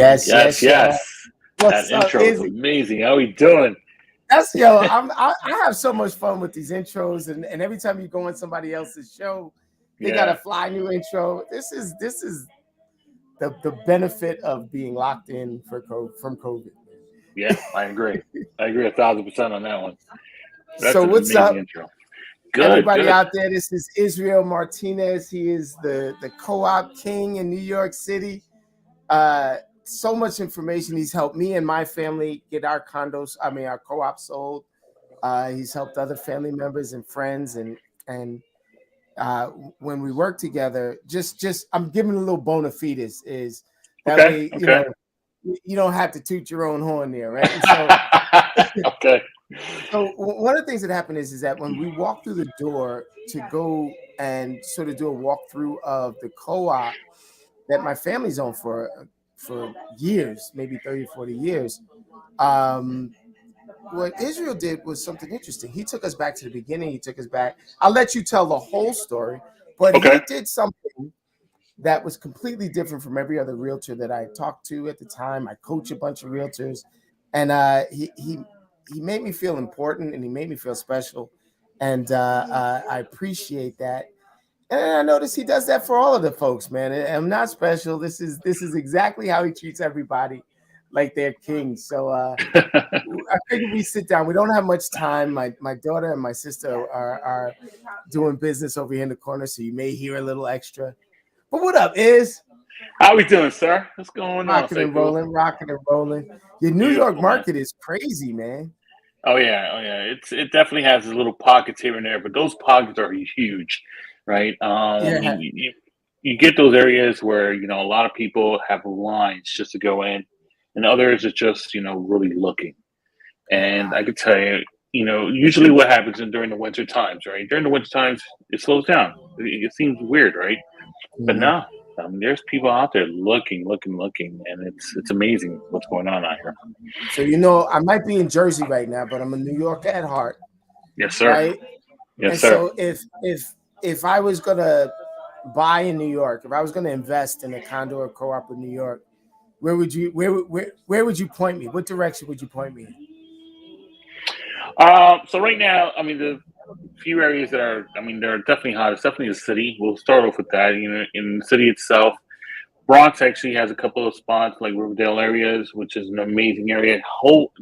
Yes, Yes, yes, y'all. yes. What's That up, intro is Izzy? amazing. How we doing? That's yo. I have so much fun with these intros, and every time you go on somebody else's show, they got a Yeah, fly new intro. This is the benefit of being locked in from COVID. yeah. I agree. I agree 1,000% on that one. That's So an what's amazing up, intro. Good, everybody good. out there? This is Israel Martinez. He is the co-op king in New York City. So much information. He's helped me and my family get our condos. I mean, our co-op sold. He's helped other family members and friends, and uh, when we work together, just I'm giving a little bona fides is that Okay, way okay. you don't have to toot your own horn there, right? And so Okay. one of the things that happened is that when we walked through the door to go and sort of do a walkthrough of the co-op that my family's owned for years, maybe 30 or 40 years. Um, what Israel did was something interesting. He took us back to the beginning. He took us back. I'll let you tell the whole story, but he Okay. did something that was completely different from every other realtor that I talked to at the time. I coach a bunch of realtors, and he made me feel important and he made me feel special, and I appreciate that. And I notice he does that for all of the folks, man. And I'm not special. This is exactly how he treats everybody, like they're kings. So I figured we sit down. We don't have much time. My daughter and my sister are doing business over here in the corner, so you may hear a little extra. But what up, is How we doing, sir? What's going on, rocking and Seifu? rolling, rocking and rolling. Your New York Beautiful, man. market is crazy, man. Oh yeah, oh yeah. It definitely has its little pockets here and there, but those pockets are huge, right? Yeah, You get those areas where a lot of people have lines just to go in, and others are just really looking. And I could tell you, usually what happens during the winter times, right? During the winter times, it slows down. It seems weird, right? But mhm. no, there's people out there looking, looking, looking, and it's amazing what's going on out here. So I might be in Jersey right now, but I'm a New Yorker at heart, Yes, sir. right? Yes, And sir. so if I was gonna buy in New York, if I was gonna invest in a condo or co-op in New York, where would you point me? What direction would you point me in? So right now, I mean, the few areas that are, I mean, they're definitely hot. It's definitely the city. We'll start off with that. In the city itself, Bronx actually has a couple of spots like Riverdale areas, which is an amazing area.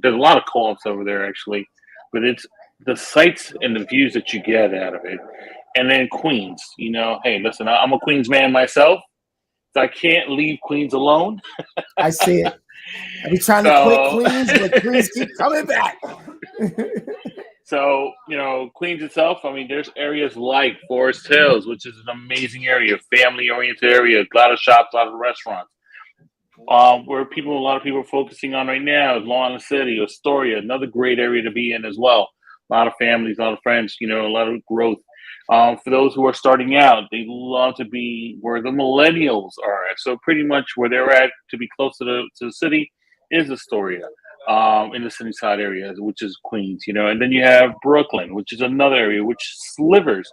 There's a lot of co-ops over there actually, but it's the sights and the views that you get out of it. And then Queens, hey, listen, I'm a Queens man myself, so I can't leave Queens alone. I see it. I be trying to quit So, Queens, but Queens keep coming back. so Queens itself. I mean, there's areas like Forest Hills, which is an amazing area, family-oriented area, a lot of shops, a lot of restaurants. Where a lot of people are focusing on right now is Long Island City, Astoria, another great area to be in as well. A lot of families, a lot of friends, a lot of growth. For those who are starting out, they love to be where the millennials are at. So pretty much where they're at to be close to the city is Astoria, in the city side areas, which is Queens, and then you have Brooklyn, which is another area which slivers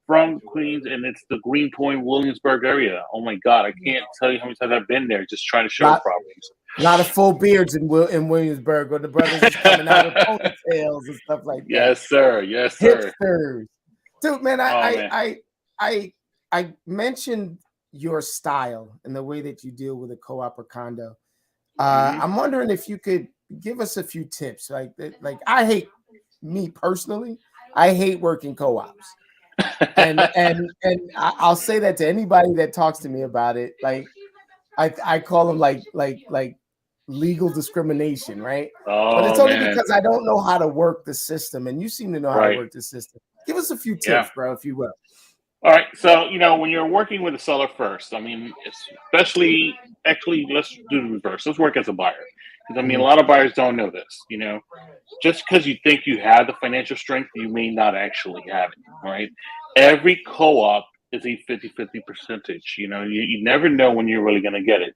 from Queens, and it's the Greenpoint, Williamsburg area. Oh my God, I can't tell you how many times I've been there just trying to show lot, properties. lot of full beards in Williamsburg, where the brothers is coming out with ponytails and stuff like that. Yes, sir. Yes, sir. Hipsters, dude, man. Oh man. I mentioned your style and the way that you deal with a co-op or condo. Hmm. I'm wondering if you could give us a few tips. Like I hate me personally. I hate working co-ops, and I'll say that to anybody that talks to me about it. Like I call them like legal discrimination, right? But it's Oh only man. because I don't know how to work the system, and you seem to know how to Right. work the system. Give us a few Yeah. tips, bro, if you will. All right. So when you're working with a seller first, I mean, especially actually, let's do the reverse. Let's work as a buyer, because I mean, a Mhm. lot of buyers don't know this. Just because you think you have the financial strength, you may not actually have it. All right. Every co-op is a 50-50 percentage. You never know when you're really going to get it.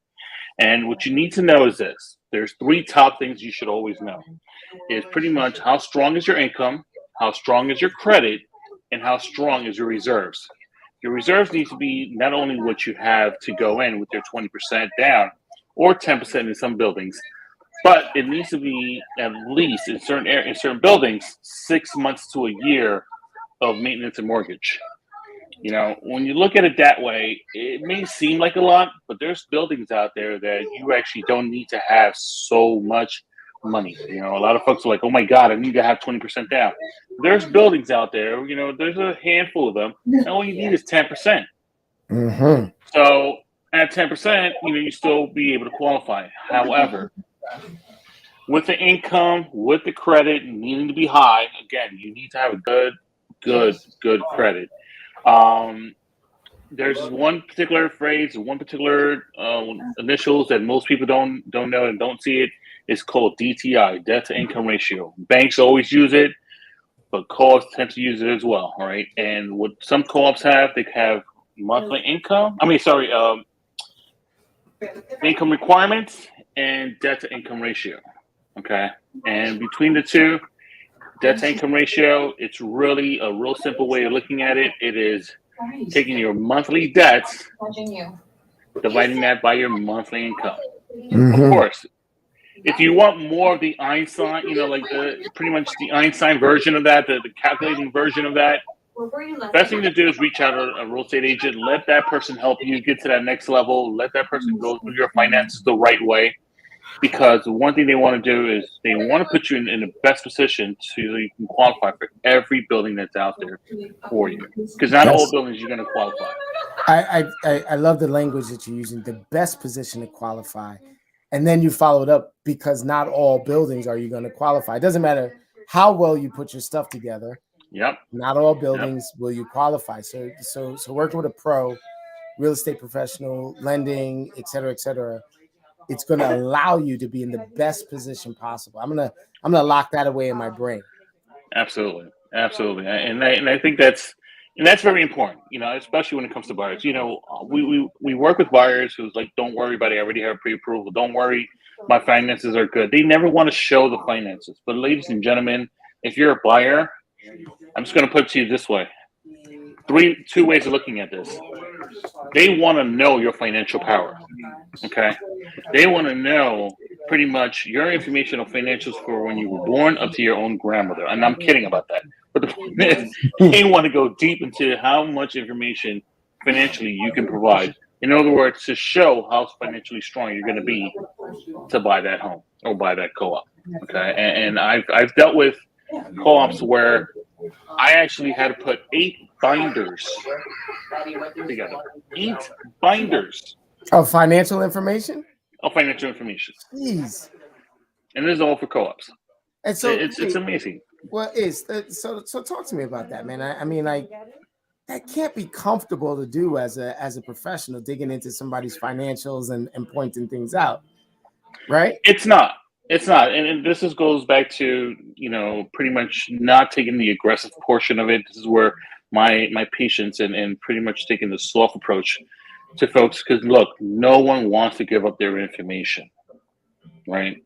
And what you need to know is this: there's three top things you should always know. Is pretty much how strong is your income, how strong is your credit, and how strong is your reserves. Your reserves need to be not only what you have to go in with your 20% down, or 10% in some buildings. But it needs to be at least in certain buildings 6 months to a year of maintenance and mortgage. You know, when you look at it that way, it may seem like a lot, but there's buildings out there that you actually don't need to have so much money. You know, a lot of folks are like, "Oh my God, I need to have 20% down." There's buildings out there. You know, there's a handful of them, and all you need is 10%. Mm-hmm. So at 10%, you know, you still be able to qualify. However, with the income, with the credit needing to be high, again, you need to have a good credit. Um, there's one particular phrase, one particular initials that most people don't know and don't see it. It's called DTI, debt to income ratio. Banks always use it, but co-ops tend to use it as well. All right, and what some co-ops have, they have monthly income. Income requirements and debt to income ratio. Okay, and between the two, debt to income ratio, it's really a real simple way of looking at it. It is taking your monthly debts, dividing that by your monthly income. Mm-hmm. Of course, if you want more of the Einstein, you know, like pretty much the Einstein version of that, the calculating version of that, best thing to do is reach out to a real estate agent. Let that person help you get to that next level. Let that person go through your finances the right way. Because the one thing they want to do is they want to put you in the best position so you can qualify for every building that's out there for you. Because not all buildings you're going to qualify. I love the language that you're using, the best position to qualify. And then you followed up, because not all buildings are you going to qualify. It doesn't matter how well you put your stuff together. Yep. Not all buildings will you qualify. So working with a pro, real estate professional, lending, et cetera, it's going to allow you to be in the best position possible. I'm gonna lock that away in my brain. Absolutely, and I think that's very important. You know, especially when it comes to buyers. You know, we work with buyers who's like, "Don't worry about it. I already have pre-approval. Don't worry, my finances are good." They never want to show the finances. But ladies and gentlemen, if you're a buyer, I'm just going to put it to you this way: two ways of looking at this. They want to know your financial power. Okay, they want to know pretty much your information on financials for when you were born up to your own grandmother. And I'm kidding about that. But the point is, they want to go deep into how much information financially you can provide. In other words, to show how financially strong you're going to be to buy that home or buy that co-op. Okay, and I've dealt with co-ops where I actually had to put 8 binders together. 8 binders. Of financial information? Of financial information. Jeez. And this is all for co-ops. And so it's amazing. Well, so talk to me about that, man. I mean, like, that can't be comfortable to do as a professional, digging into somebody's financials and pointing things out, right? It's not. And this goes back to, you know, pretty much not taking the aggressive portion of it. This is where my patience and pretty much taking the soft approach to folks, because look, no one wants to give up their information, right?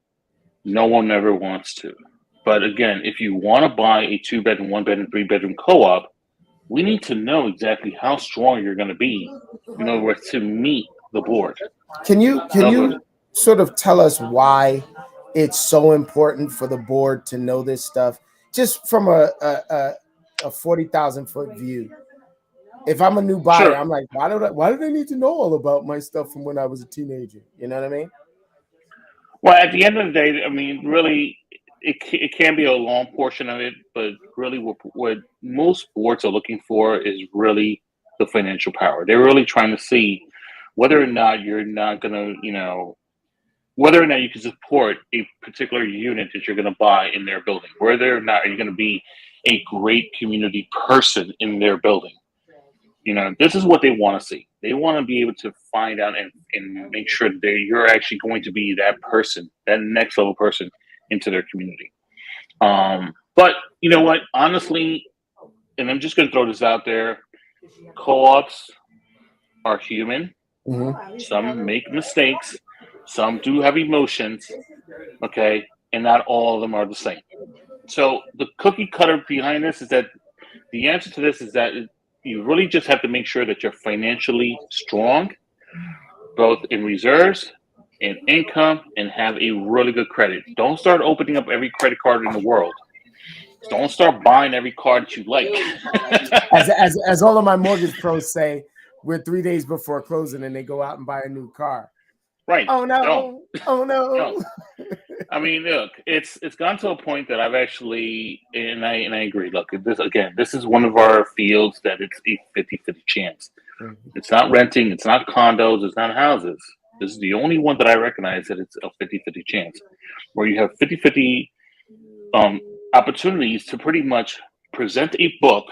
No one ever wants to. But again, if you want to buy a 2-bedroom, 1-bedroom, 3-bedroom co-op, we need to know exactly how strong you're going to be in order to meet the board. Can you sort of tell us why it's so important for the board to know this stuff, just from a 40,000 foot view? If I'm a new buyer, sure. I'm like, why do they need to know all about my stuff from when I was a teenager? You know what I mean? Well, at the end of the day, I mean, really, it can be a long portion of it, but really what most boards are looking for is really the financial power. They're really trying to see whether or not you're not going to, you know, whether or not you can support a particular unit that you're going to buy in their building, whether or not are you going to be a great community person in their building. You know, this is what they want to see. They want to be able to find out and make sure that you're actually going to be that person, that next level person into their community. But you know what? Honestly, and I'm just going to throw this out there, co-ops are human. Mm-hmm. Some make mistakes. Some do have emotions. Okay. And not all of them are the same. So the cookie cutter behind this is that the answer to this is that you really just have to make sure that you're financially strong, both in reserves and income and have a really good credit. Don't start opening up every credit card in the world. Don't start buying every card that you like. As all of my mortgage pros say, we're 3 days before closing and they go out and buy a new car. Right. Oh Don't. no. Oh no. Don't. I mean, look, it's gone to a point that I've actually, and I agree. Look, this is one of our fields that it's a 50-50 chance. It's not renting, it's not condos, it's not houses. This is the only one that I recognize that it's a 50-50 chance, where you have 50-50 opportunities to pretty much present a book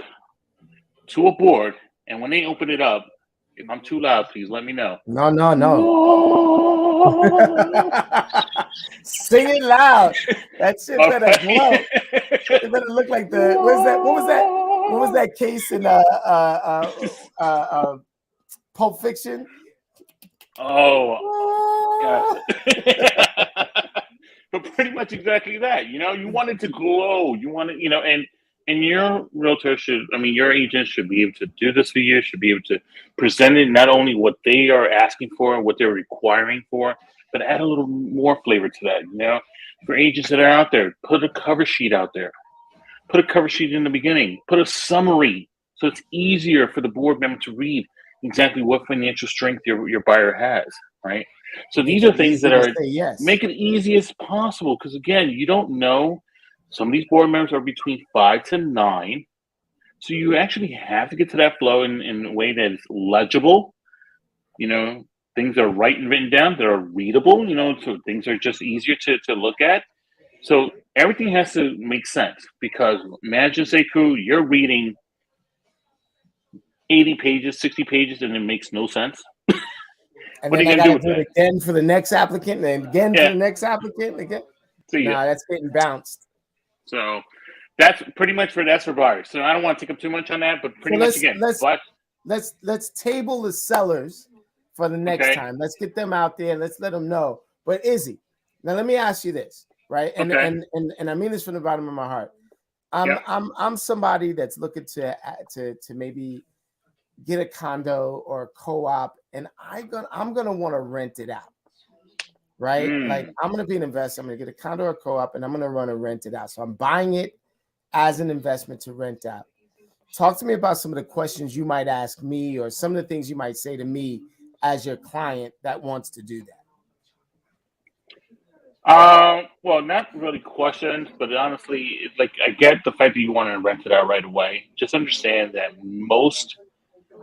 to a board, and when they open it up, if I'm too loud, please let me know. No. Sing it loud. That shit better glow. It better look like the what was that case in Pulp Fiction? Oh, yeah. But pretty much exactly that. You want it to glow. You want it, and your realtor your agent should be able to do this for you, should be able to present it not only what they are asking for and what they're requiring for, but add a little more flavor to that. For agents that are out there, put a cover sheet out there. Put a cover sheet in the beginning. Put a summary so it's easier for the board member to read exactly what financial strength your buyer has, right? So these are things that are make it easy as possible, because again, you don't know. Some of these board members are between 5 to 9, so you actually have to get to that flow in a way that is legible. Things are written down, that are readable. So things are just easier to look at. So everything has to make sense, because imagine, Sekou, you're reading 80 pages, 60 pages, and it makes no sense. And what then are you I going to do it again for the next applicant, and again for the next applicant again. That's getting bounced. So that's pretty much that's for buyers. So I don't want to take up too much on that, but pretty much again. Let's table the sellers for the next time. Let's get them out there. Let's let them know. But Izzy, now let me ask you this, right? And I mean this from the bottom of my heart. I'm somebody that's looking to maybe get a condo or a co-op, and I'm gonna want to rent it out, right? Like, I'm gonna be an investor. I'm gonna get a condo or a co-op, and I'm gonna rent it out. So I'm buying it as an investment to rent out. Talk to me about some of the questions you might ask me, or some of the things you might say to me as your client that wants to do that. Well, not really questions, but honestly, I get the fact that you want to rent it out right away. Just understand that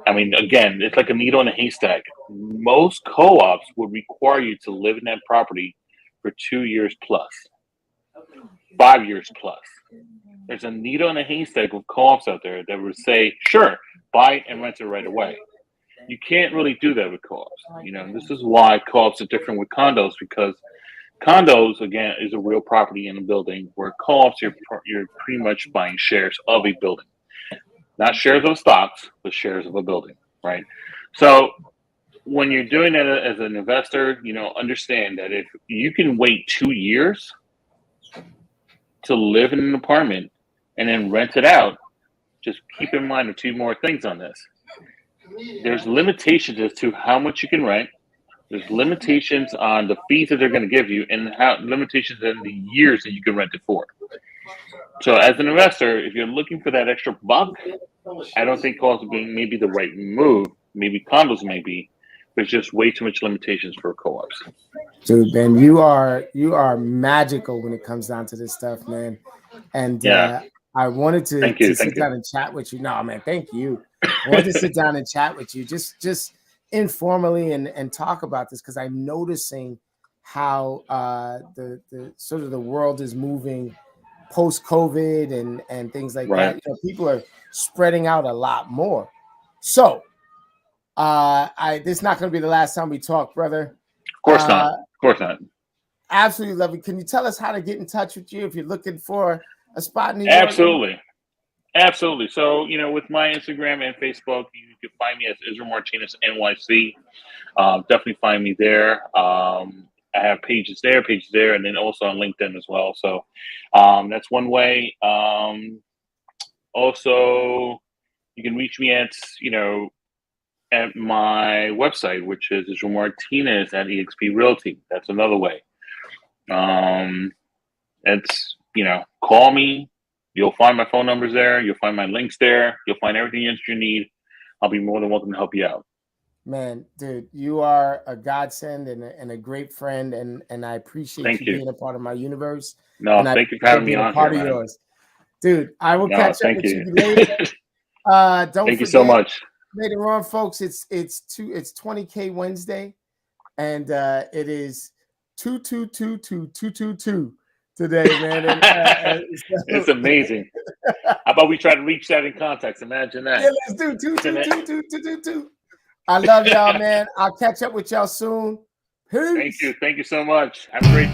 again, it's like a needle in a haystack. Most co-ops would require you to live in that property for 2 years plus, 5 years plus. There's a needle in a haystack of co-ops out there that would say, sure, buy it and rent it right away. You can't really do that with co-ops. This is why co-ops are different with condos, because condos, again, is a real property in a building, where co-ops, you're pretty much buying shares of a building. Not shares of stocks, but shares of a building, right? So when you're doing that as an investor, understand that if you can wait 2 years to live in an apartment and then rent it out, just keep in mind 2 more things on this. There's limitations as to how much you can rent. There's limitations on the fees that they're going to give you, and limitations in the years that you can rent it for. So as an investor, if you're looking for that extra buck, I don't think co-ops may be the right move. Maybe condos may be, but it's just way too much limitations for co-ops. Dude, Ben, you are magical when it comes down to this stuff, man. And I wanted to sit down and chat with you. No, man, thank you. I wanted to sit down and chat with you, just informally and talk about this, because I'm noticing how the sort of the world is moving post-COVID and things like that. People are spreading out a lot more. So this is not going to be the last time we talk, brother. Of course not. Of course not. Absolutely love it. Can you tell us how to get in touch with you if you're looking for a spot in New York? Absolutely. So, with my Instagram and Facebook, you can find me as Israel Martinez NYC. Definitely find me there. I have pages there, and then also on LinkedIn as well. So that's one way. Also, you can reach me at, at my website, which is Israel Martinez at eXp Realty. That's another way. It's, call me. You'll find my phone numbers there. You'll find my links there. You'll find everything else you need. I'll be more than welcome to help you out. Man, dude, you are a godsend and a great friend, and I appreciate you being a part of my universe. No, and thank you for having me on part here, of man. yours. Dude, I will catch up with you later. Don't thank forget, you so much. Later on, folks, it's 20K Wednesday, and it is 2222222 today, man. And it's amazing. How about we try to reach that in context? Imagine that. Yeah, let's do 2222222. I love y'all, man. I'll catch up with y'all soon. Peace. Thank you so much. Have a great